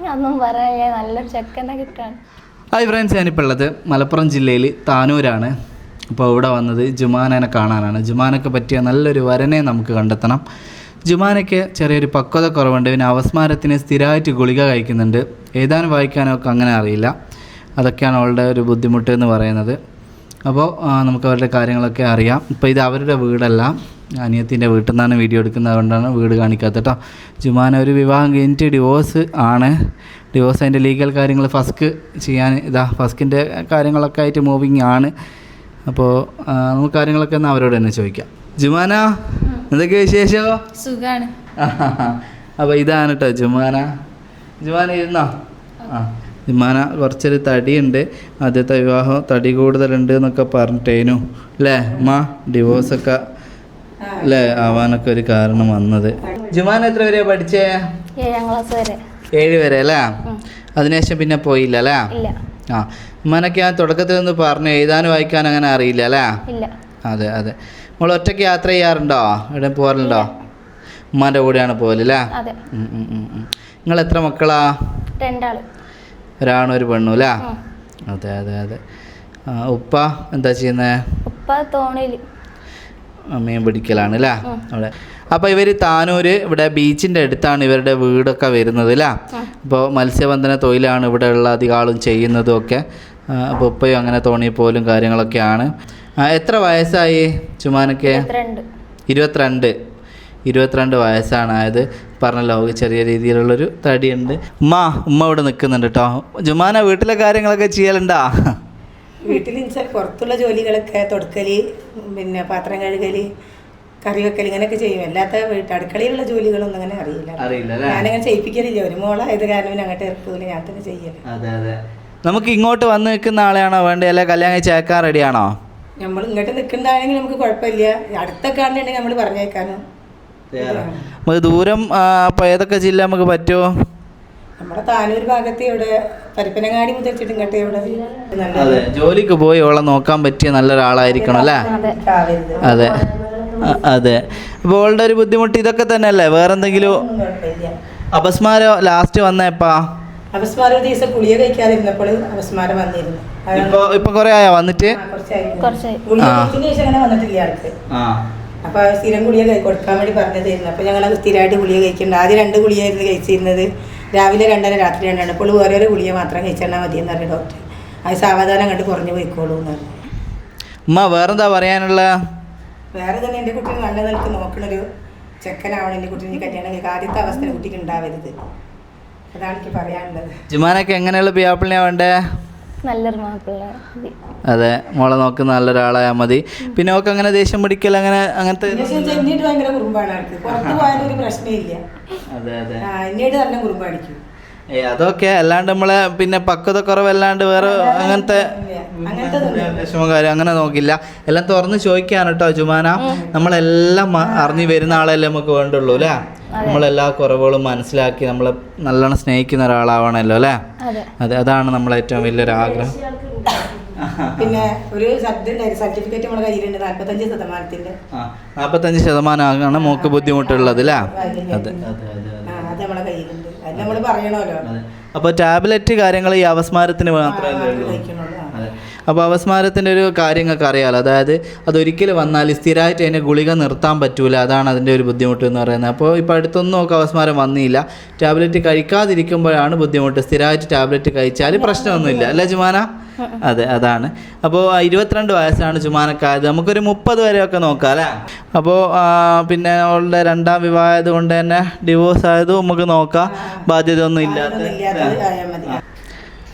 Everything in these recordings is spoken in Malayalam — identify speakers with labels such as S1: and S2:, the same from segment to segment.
S1: ഒന്നും പറയാൻ നല്ലൊരു ചെക്കനെ കിട്ടാണ്.
S2: ഹായ് ഫ്രണ്ട്സ്, ഞാനിപ്പോൾ ഉള്ളത് മലപ്പുറം ജില്ലയിൽ താനൂരാണ്. അപ്പോൾ ഇവിടെ വന്നത് ജുമാനനെ കാണാനാണ്. ജുമാനക്ക് പറ്റിയ നല്ലൊരു വരനെ നമുക്ക് കണ്ടെത്തണം. ജുമാനയ്ക്ക് ചെറിയൊരു പക്വത കുറവുണ്ട്. പിന്നെ അവസ്മാരത്തിന് സ്ഥിരമായിട്ട് ഗുളിക കഴിക്കുന്നുണ്ട്. എഴുതാനും വായിക്കാനും ഒക്കെ അങ്ങനെ അറിയില്ല. അതൊക്കെയാണ് അവളുടെ ഒരു ബുദ്ധിമുട്ട് എന്ന് പറയുന്നത്. അപ്പോൾ നമുക്ക് അവരുടെ കാര്യങ്ങളൊക്കെ അറിയാം. ഇപ്പോൾ ഇത് അവരുടെ വീടല്ല, അനിയത്തിൻ്റെ വീട്ടിൽ നിന്നാണ് വീഡിയോ എടുക്കുന്നത്, അതുകൊണ്ടാണ് വീട് കാണിക്കാത്തത് കേട്ടോ. ജുമാന ഒരു വിവാഹം കഴിഞ്ഞിട്ട് ഡിവോഴ്സ് ആണ്. ഡിവോഴ്സ് അതിൻ്റെ ലീഗൽ കാര്യങ്ങൾ ഫസ്ക് ചെയ്യാൻ ഫസ്കിൻ്റെ കാര്യങ്ങളൊക്കെ ആയിട്ട് മൂവിങ് ആണ്. അപ്പോൾ നമുക്ക് കാര്യങ്ങളൊക്കെ ഒന്ന് അവരോട് തന്നെ ചോദിക്കാം. ജുമാന, എന്തൊക്കെ വിശേഷമോ?
S1: സുഖാണ്.
S2: അപ്പോൾ ഇതാണ് കേട്ടോ ജുമാന. ജുമാന ഇരുന്നോ? ജുമാന കുറച്ചൊരു തടിയുണ്ട്. ആദ്യത്തെ വിവാഹം തടി കൂടുതലുണ്ട് എന്നൊക്കെ പറഞ്ഞിട്ടേനു അല്ലേ അമ്മ? ഡിവോഴ്സൊക്കെ അല്ലേ ആവാനൊക്കെ ഒരു കാരണം വന്നത്. ജുമാന എത്ര വരെയാ പഠിച്ചേ?
S1: 7ാം ക്ലാസ് വരെ.
S2: 7 വരെ അല്ലേ? അതിനുശേഷം പിന്നെ പോയില്ല അല്ലേ? ആ, ഉമ്മാനൊക്കെ ഞാൻ തുടക്കത്തിൽ നിന്ന് പറഞ്ഞു എഴുതാനും വായിക്കാനും അങ്ങനെ അറിയില്ല അല്ലേ? അതെ അതെ. നമ്മൾ ഒറ്റയ്ക്ക് യാത്ര ചെയ്യാറുണ്ടോ? എവിടെ പോകാറുണ്ടോ? ഉമ്മാൻ്റെ കൂടെയാണ് പോകലല്ലേ? നിങ്ങൾ എത്ര മക്കളാ?
S1: 2
S2: ഒരാണും ഒരു പെണ്ണും അല്ലേ? അതെ അതെ അതെ. ഉപ്പ എന്താ ചെയ്യുന്നത്?
S1: ഉപ്പ തോണിയിൽ
S2: മീൻ പിടിക്കലാണ് അല്ലേ അവിടെ. അപ്പോൾ ഇവർ താനൂര് ഇവിടെ ബീച്ചിൻ്റെ അടുത്താണ് ഇവരുടെ വീടൊക്കെ വരുന്നത് അല്ലേ? അപ്പോൾ മത്സ്യബന്ധന തൊഴിലാണ് ഇവിടെ ഉള്ള അധികം ആളും ചെയ്യുന്നതും ഒക്കെ. അപ്പോൾ ഉപ്പയും അങ്ങനെ തോണി പോലും കാര്യങ്ങളൊക്കെയാണ്. എത്ര വയസ്സായി ജുമാനക്ക്? 22 വയസ്സാണ് ആയത്. പറഞ്ഞല്ലോ ചെറിയ രീതിയിലുള്ളൊരു തടിയുണ്ട്. ഉമ്മ ഇവിടെ നിൽക്കുന്നുണ്ട് കേട്ടോ. ജുമാന വീട്ടിലെ കാര്യങ്ങളൊക്കെ ചെയ്യലുണ്ടാ?
S3: വീട്ടിൽ പുറത്തുള്ള ജോലികളൊക്കെ തുടക്കല്, പിന്നെ പാത്രം കഴുകല്, കറി വെക്കൽ ഇങ്ങനെയൊക്കെ ചെയ്യും. അല്ലാത്ത അടുക്കളയിലുള്ള ജോലികളൊന്നും അങ്ങനെ അറിയില്ല. ഞാനങ്ങനെ ചെയ്യിപ്പിക്കലില്ല. ഒരു മോളായത് കാരണം അങ്ങോട്ട് ഇറക്കൂല, ഞാൻ തന്നെ ചെയ്യല്.
S2: അതെ അതെ. നമുക്ക് ഇങ്ങോട്ട് വന്ന് നിൽക്കുന്ന ആളെയാണോ വേണ്ടത്, അല്ലെ കല്യാണം കഴിച്ചേക്കാൻ റെഡിയാണോ?
S3: നമ്മൾ ഇങ്ങോട്ട് നിൽക്കുന്നതാണെങ്കിൽ നമുക്ക് കുഴപ്പമില്ല. അടുത്തൊക്കെ ആണെന്നുണ്ടെങ്കിൽ നമ്മൾ പറഞ്ഞേക്കാനും.
S2: നമുക്ക് ദൂരം അപ്പോൾ ഏതൊക്കെ ജില്ല നമുക്ക് പറ്റുമോ?
S3: നമ്മുടെ താനൂർ ഭാഗത്ത് ഇവിടെ പരപ്പനങ്ങാടി മുതൽ ഇങ്ങോട്ട് ഇവിടെ
S2: അതെ ജോലിക്ക് പോയി ഓളെ നോക്കാൻ പറ്റിയ നല്ലൊരാളായിരിക്കണം അല്ലേ? അതെ അതെ. അപ്പോൾ ഓളുടെ ഒരു ബുദ്ധിമുട്ട് ഇതൊക്കെ തന്നെ അല്ലേ? വേറെന്തെങ്കിലും അപസ്മാരം ലാസ്റ്റ് വന്നേപ്പാ?
S3: അപസ്മാരം ഒരു ദിവസം ഗുളിക കഴിക്കാതിരുന്നപ്പോൾ അപസ്മാരം വന്നിരുന്നു.
S2: ഇപ്പൊ കുറെ ആയോ വന്നിട്ട്?
S3: അങ്ങനെ വന്നിട്ടില്ല ആൾക്ക്. അപ്പൊ സ്ഥിരം ഗുളിക കൊടുക്കാൻ വേണ്ടി പറഞ്ഞതായിരുന്നു. അപ്പൊ ഞങ്ങൾ സ്ഥിരമായിട്ട് ഗുളിക കഴിക്കുന്നുണ്ട്. ആദ്യം 2 ഗുളികയായിരുന്നു കഴിച്ചിരുന്നത്. രാവിലെ 2, രാത്രി 2. ഇപ്പോൾ ഓരോരോ ഗുളിക മാത്രം കഴിച്ചാൽ മതിയെന്ന് പറഞ്ഞു ഡോക്ടർ. അത് സാവധാനം കണ്ട് കുറഞ്ഞു പോയിക്കോളൂ എന്ന് പറഞ്ഞു.
S2: ഉമ്മ വേറെന്താ പറയാനുള്ള?
S3: വേറെ തന്നെ എൻ്റെ കുട്ടിയെ നല്ല നിലക്ക് നോക്കണൊരു ചെക്കനാവണം. എൻ്റെ കുട്ടീനെ കല്യാണം കഴിക്കുക. ആദ്യത്തെ അവസ്ഥ കുട്ടിക്ക് ഉണ്ടാവരുത്. അതാണ് എനിക്ക് പറയാനുള്ളത്.
S2: ജുമാനൊക്കെ എങ്ങനെയുള്ള പിയാപ്പിളിനാ വേണ്ടേ?
S1: നല്ലൊരു മാപ്പിള്ള.
S2: അതെ, മോളെ നോക്കുന്ന നല്ലൊരാളായാൽ മതി. പിന്നെ ഒക്കെ അങ്ങനെ ദേഷ്യം പിടിക്കൽ അങ്ങനത്തെ
S3: ഭയങ്കര കുറുമ്പാണ് ആൾക്ക്. പുറത്ത് പോയാലും ഒരു പ്രശ്നമില്ല.
S2: അതെ അതെ.
S3: എന്നോട് നല്ല കുറുമ്പാടിക്കും.
S2: അതൊക്കെ അല്ലാണ്ട് നമ്മളെ പിന്നെ പക്വത കുറവല്ലാണ്ട് വേറെ അങ്ങനത്തെ വിഷമകാര്യം അങ്ങനെ നോക്കില്ല. എല്ലാം തുറന്ന് ചോദിക്കാണ് കേട്ടോ ജുമാന. നമ്മളെല്ലാം അറിഞ്ഞു വരുന്ന ആളല്ലേ നമുക്ക് വേണ്ടുള്ളൂ അല്ലേ? നമ്മളെല്ലാ കുറവുകളും മനസ്സിലാക്കി നമ്മളെ നല്ലോണം സ്നേഹിക്കുന്ന ഒരാളാവണമല്ലോ അല്ലേ? അതെ, അതാണ് നമ്മളെ ഏറ്റവും വലിയൊരു ആഗ്രഹം.
S3: പിന്നെ ഒരു സർട്ടിഫിക്കറ്റ് നമ്മുടെ കയ്യിലുണ്ട് 45%.
S2: 45% മോക്ക് ബുദ്ധിമുട്ടുള്ളത് അല്ലേ? അതെ അതെ
S3: അത് നമ്മളെ കയ്യിലുണ്ട്. അത് നമ്മൾ പറയണമല്ലോ.
S2: അപ്പോൾ ടാബ്ലറ്റ് കാര്യങ്ങൾ ഈ അവസ്മാരത്തിന് മാത്രമേ ഉള്ളൂ. അപ്പോൾ അവസ്മാരത്തിൻ്റെ ഒരു കാര്യങ്ങൾക്ക് അറിയാമല്ലോ. അതായത് അതൊരിക്കലും വന്നാൽ സ്ഥിരമായിട്ട് അതിൻ്റെ ഗുളിക നിർത്താൻ പറ്റൂല. അതാണ് അതിൻ്റെ ഒരു ബുദ്ധിമുട്ട് എന്ന് പറയുന്നത്. അപ്പോൾ ഇപ്പോൾ അടുത്തൊന്നും ഒക്കെ അവസ്മാരം വന്നില്ല. ടാബ്ലറ്റ് കഴിക്കാതിരിക്കുമ്പോഴാണ് ബുദ്ധിമുട്ട്. സ്ഥിരമായിട്ട് ടാബ്ലറ്റ് കഴിച്ചാൽ പ്രശ്നമൊന്നുമില്ല അല്ലേ ജുമാന? അതെ, അതാണ്. അപ്പോൾ 22 വയസ്സാണ് ജുമാനക്കായത്. നമുക്കൊരു 30 വരെയൊക്കെ നോക്കാം അല്ലേ? അപ്പോൾ പിന്നെ അവളുടെ 2ാം വിവാഹമായത് കൊണ്ട് തന്നെ ഡിവോഴ്സ് ആയതും നമുക്ക് നോക്കാം. ബാധ്യത ഒന്നും ഇല്ലാത്ത.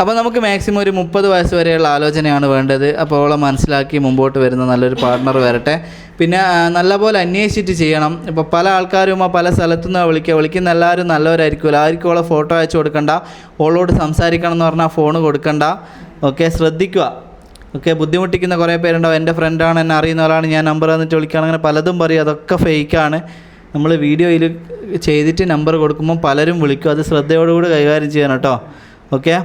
S2: അപ്പോൾ നമുക്ക് മാക്സിമം ഒരു 30 വയസ്സ് വരെയുള്ള ആലോചനയാണ് വേണ്ടത്. അപ്പോൾ അവളെ മനസ്സിലാക്കി മുമ്പോട്ട് വരുന്ന നല്ലൊരു പാർട്ണർ വരട്ടെ. പിന്നെ നല്ലപോലെ അന്വേഷിച്ചിട്ട് ചെയ്യണം. ഇപ്പോൾ പല ആൾക്കാരും പല സ്ഥലത്തുനിന്ന് വിളിക്കുന്ന എല്ലാവരും നല്ലവരായിരിക്കുമല്ലോ. ആർക്കും അവളെ ഫോട്ടോ അയച്ചു കൊടുക്കണ്ട. ഓളോട് സംസാരിക്കണം എന്ന് പറഞ്ഞാൽ ഫോൺ കൊടുക്കണ്ട. ഓക്കെ, ശ്രദ്ധിക്കുക. ഓക്കെ, ബുദ്ധിമുട്ടിക്കുന്ന കുറേ പേരുണ്ടാവും. എൻ്റെ ഫ്രണ്ടാണ്, എന്നെ അറിയുന്ന ആളാണ്, ഞാൻ നമ്പർ തന്നിട്ട് വിളിക്കുകയാണ്, അങ്ങനെ പലതും പറയും. അതൊക്കെ ഫേക്കാണ്. നമ്മൾ വീഡിയോയിൽ ചെയ്തിട്ട് നമ്പർ കൊടുക്കുമ്പോൾ പലരും വിളിക്കും. അത് ശ്രദ്ധയോടുകൂടി കൈകാര്യം ചെയ്യണം കേട്ടോ. ഓക്കെ,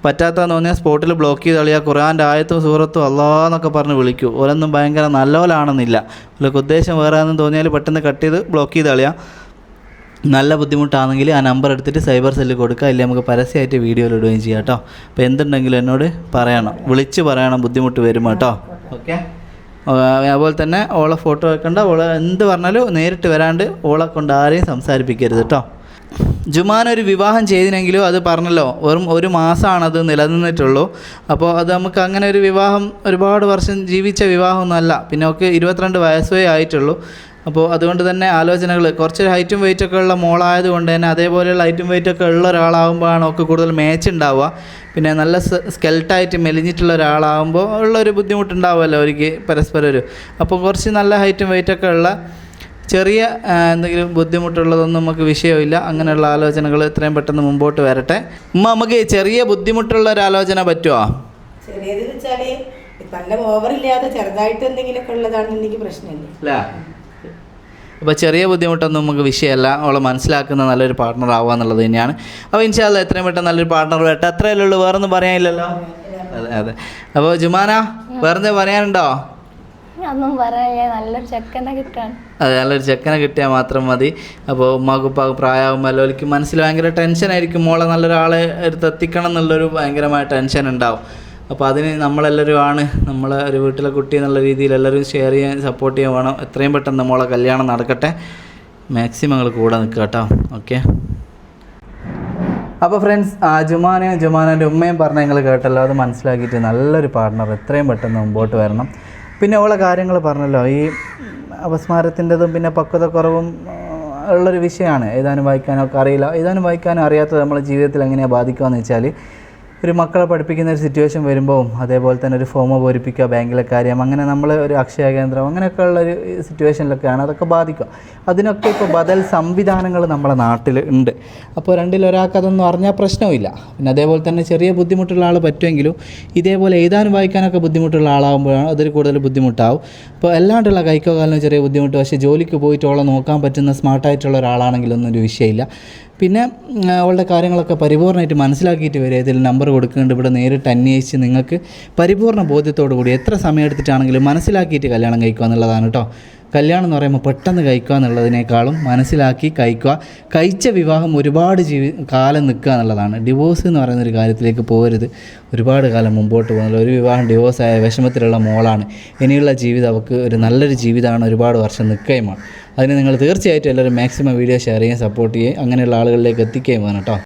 S2: പറ്റാത്തതെന്ന് തോന്നിയാൽ സ്പോട്ടിൽ ബ്ലോക്ക് ചെയ്ത് കളിയുക. ഖുർആൻ്റെ ആയത്തും സൂറത്തും അള്ളാന്നൊക്കെ പറഞ്ഞ് വിളിക്കൂ. ഓരൊന്നും ഭയങ്കര നല്ലപോലാണെന്നില്ല. ഓലക്ക് ഉദ്ദേശം വേറെ ആണെന്ന് തോന്നിയാൽ പെട്ടെന്ന് കട്ട് ചെയ്ത് ബ്ലോക്ക് ചെയ്ത് കളിയുക. നല്ല ബുദ്ധിമുട്ടാണെങ്കിൽ ആ നമ്പർ എടുത്തിട്ട് സൈബർ സെല്ലിൽ കൊടുക്കുക, ഇല്ലെങ്കിൽ നമുക്ക് പരസ്യമായിട്ട് വീഡിയോയിൽ ഇടുകയും ചെയ്യാം കേട്ടോ. അപ്പോൾ എന്തുണ്ടെങ്കിലും എന്നോട് പറയണം, വിളിച്ച് പറയണം ബുദ്ധിമുട്ട് വരുമ്പോൾ കേട്ടോ. ഓക്കെ. അതുപോലെ തന്നെ ഓളെ ഫോട്ടോ വെക്കണ്ട, ഓളെ എന്ത് പറഞ്ഞാലും നേരിട്ട് വരാണ്ട് ഓളെ കൊണ്ട് ആരെയും സംസാരിപ്പിക്കരുത് കേട്ടോ. ജുമാനൊരു വിവാഹം ചെയ്തിനെങ്കിലും അത് പറഞ്ഞല്ലോ വെറും 1 മാസമാണത് നിലനിന്നിട്ടുള്ളൂ. അപ്പോൾ അത് നമുക്ക് അങ്ങനെ ഒരു വിവാഹം ഒരുപാട് വർഷം ജീവിച്ച വിവാഹമൊന്നുമല്ല. പിന്നെ ഒക്കെ 22 വയസ്സേ ആയിട്ടുള്ളൂ. അപ്പോൾ അതുകൊണ്ട് തന്നെ ആലോചനകൾ കുറച്ച് ഹൈറ്റും വെയിറ്റൊക്കെ ഉള്ള മോളായത് കൊണ്ട് തന്നെ അതേപോലെയുള്ള ഹൈറ്റും വെയിറ്റൊക്കെ ഉള്ള ഒരാളാകുമ്പോഴാണ് ഒക്കെ കൂടുതൽ മാച്ച് ഉണ്ടാവുക. പിന്നെ നല്ല സ്കെൽട്ടായിട്ട് മെലിഞ്ഞിട്ടുള്ള ഒരാളാകുമ്പോൾ ഉള്ളൊരു ബുദ്ധിമുട്ടുണ്ടാവുമല്ലോ അവർക്ക് പരസ്പരം അപ്പോൾ കുറച്ച് നല്ല ഹൈറ്റും വെയിറ്റൊക്കെ ഉള്ള ചെറിയ എന്തെങ്കിലും ബുദ്ധിമുട്ടുള്ളതൊന്നും നമുക്ക് വിഷയമില്ല. അങ്ങനെയുള്ള ആലോചനകൾ എത്രയും പെട്ടെന്ന് മുമ്പോട്ട് വരട്ടെ. നമുക്ക് ചെറിയ ബുദ്ധിമുട്ടുള്ള ഒരു ആലോചന പറ്റുമോ?
S3: ചെറിയത് വെച്ചാൽ നല്ല ഓവറില്ലാതെ ചെറുതായിട്ട് എന്തെങ്കിലുമൊക്കെ ഉള്ളതാണെന്നുണ്ടെങ്കിൽ പ്രശ്നമില്ല
S2: അല്ല. അപ്പോൾ ചെറിയ ബുദ്ധിമുട്ടൊന്നും നമുക്ക് വിഷയമല്ല. അവളെ മനസ്സിലാക്കുന്ന നല്ലൊരു പാർട്ട്ണർ ആവുക എന്നുള്ളത് തന്നെയാണ്. അപ്പോൾ ഇൻഷാ അല്ലാഹ് എത്രയും പെട്ടെന്ന് നല്ലൊരു പാർട്ട്ണർ വരട്ടെ. അത്രയല്ലേ ഉള്ളൂ, വേറൊന്നും പറയാനില്ലല്ലോ. അതെ. അപ്പോൾ ജുമാന വേറെ പറയാനുണ്ടോ?
S1: ഒന്നും പറയാൻ നല്ലൊരു ചെക്കനെ കിട്ടാണ്.
S2: അതെ, നല്ലൊരു ചെക്കനെ കിട്ടിയാൽ മാത്രം മതി. അപ്പോൾ ഉമ്മാക്കും ഉപ്പാക്കും പ്രായമാകുമ്പോൾ എനിക്ക് മനസ്സിൽ ഭയങ്കര ടെൻഷനായിരിക്കും. മോളെ നല്ലൊരാളെ അടുത്ത് എത്തിക്കണം എന്നുള്ളൊരു ഭയങ്കരമായ ടെൻഷൻ ഉണ്ടാവും. അപ്പോൾ അതിന് നമ്മളെല്ലാവരും ആണ്, നമ്മളെ ഒരു വീട്ടിലെ കുട്ടി എന്നുള്ള രീതിയിൽ എല്ലാവരും ഷെയർ ചെയ്യാൻ സപ്പോർട്ട് ചെയ്യാൻ വേണം. എത്രയും പെട്ടെന്ന് നമ്മളെ കല്യാണം നടക്കട്ടെ. മാക്സിമം നിങ്ങൾ കൂടെ നിൽക്കുക കേട്ടോ. ഓക്കെ. അപ്പോൾ ഫ്രണ്ട്സ്, ജുമാനൻ്റെ ഉമ്മയും പറഞ്ഞ നിങ്ങൾ കേട്ടല്ലോ. അത് മനസ്സിലാക്കിയിട്ട് നല്ലൊരു പാർട്ട്ണർ എത്രയും പെട്ടെന്ന് മുമ്പോട്ട് വരണം. പിന്നെ ഉള്ള കാര്യങ്ങൾ പറഞ്ഞല്ലോ, ഈ അപസ്മാരത്തിൻ്റെതും പിന്നെ പക്വതക്കുറവും ഉള്ളൊരു വിഷയമാണ്. എഴുതാനും വായിക്കാനൊക്കെ അറിയില്ല. എഴുതാനും വായിക്കാനും അറിയാത്തത് നമ്മളെ ജീവിതത്തിൽ എങ്ങനെയാണ് ബാധിക്കുകയെന്ന് വെച്ചാൽ, ഒരു മക്കളെ പഠിപ്പിക്കുന്ന ഒരു സിറ്റുവേഷൻ വരുമ്പോൾ അതേപോലെ തന്നെ ഒരു ഫോം പൂരിപ്പിക്കുക, ബാങ്കിലെ കാര്യം, അങ്ങനെ നമ്മൾ ഒരു അക്ഷയ കേന്ദ്രം അങ്ങനെയൊക്കെ ഉള്ളൊരു സിറ്റുവേഷനിലൊക്കെയാണ് അതൊക്കെ ബാധിക്കുക. അതിനൊക്കെ ഇപ്പോൾ ബദൽ സംവിധാനങ്ങൾ നമ്മളെ നാട്ടിൽ ഉണ്ട്. അപ്പോൾ രണ്ടിലൊരാൾക്ക് അതൊന്നും അറിഞ്ഞാൽ പ്രശ്നമില്ല. പിന്നെ അതേപോലെ തന്നെ ചെറിയ ബുദ്ധിമുട്ടുള്ള ആൾ പറ്റുമെങ്കിലും ഇതേപോലെ എഴുതാനും വായിക്കാനൊക്കെ ബുദ്ധിമുട്ടുള്ള ആളാകുമ്പോഴാണ് അതൊരു കൂടുതൽ ബുദ്ധിമുട്ടാവും. അപ്പോൾ അല്ലാണ്ടുള്ള കൈക്കോ കാലിനോ ചെറിയ ബുദ്ധിമുട്ട്, പക്ഷേ ജോലിക്ക് പോയിട്ട് ഓളെ നോക്കാൻ പറ്റുന്ന സ്മാർട്ടായിട്ടുള്ള ഒരാളാണെങ്കിലൊന്നും ഒരു വിഷയമില്ല. പിന്നെ അവളുടെ കാര്യങ്ങളൊക്കെ പരിപൂർണ്ണമായിട്ട് മനസ്സിലാക്കിയിട്ട് വരിക. ഇതിൽ നമ്പർ കൊടുക്കുന്നുണ്ട്, ഇവിടെ നേരിട്ട് അന്വേഷിച്ച് നിങ്ങൾക്ക് പരിപൂർണ്ണ ബോധ്യത്തോടു കൂടി എത്ര സമയം എടുത്തിട്ടാണെങ്കിലും മനസ്സിലാക്കിയിട്ട് കല്യാണം കഴിക്കുക എന്നുള്ളതാണ് കേട്ടോ. കല്യാണം എന്ന് പറയുമ്പോൾ പെട്ടെന്ന് കഴിക്കുക എന്നുള്ളതിനേക്കാളും മനസ്സിലാക്കി കഴിച്ച വിവാഹം ഒരുപാട് കാലം നിൽക്കുക എന്നുള്ളതാണ്. ഡിവോഴ്സ് എന്ന് പറയുന്നൊരു കാര്യത്തിലേക്ക് പോകരുത്. ഒരുപാട് കാലം മുമ്പോട്ട് പോകുന്നില്ല. ഒരു വിവാഹം ഡിവോഴ്സായ വിഷമത്തിലുള്ള മോളാണ്. ഇനിയുള്ള ജീവിതം അവൾക്ക് ഒരു നല്ലൊരു ജീവിതമാണ്, ഒരുപാട് വർഷം നിൽക്കുകയുമാണ്. അതിന് നിങ്ങൾ തീർച്ചയായിട്ടും എല്ലാവരും മാക്സിമം വീഡിയോ ഷെയർ ചെയ്യുകയും സപ്പോർട്ട് ചെയ്യുകയും അങ്ങനെയുള്ള ആളുകളിലേക്ക് എത്തിക്കുകയും വേണം കേട്ടോ.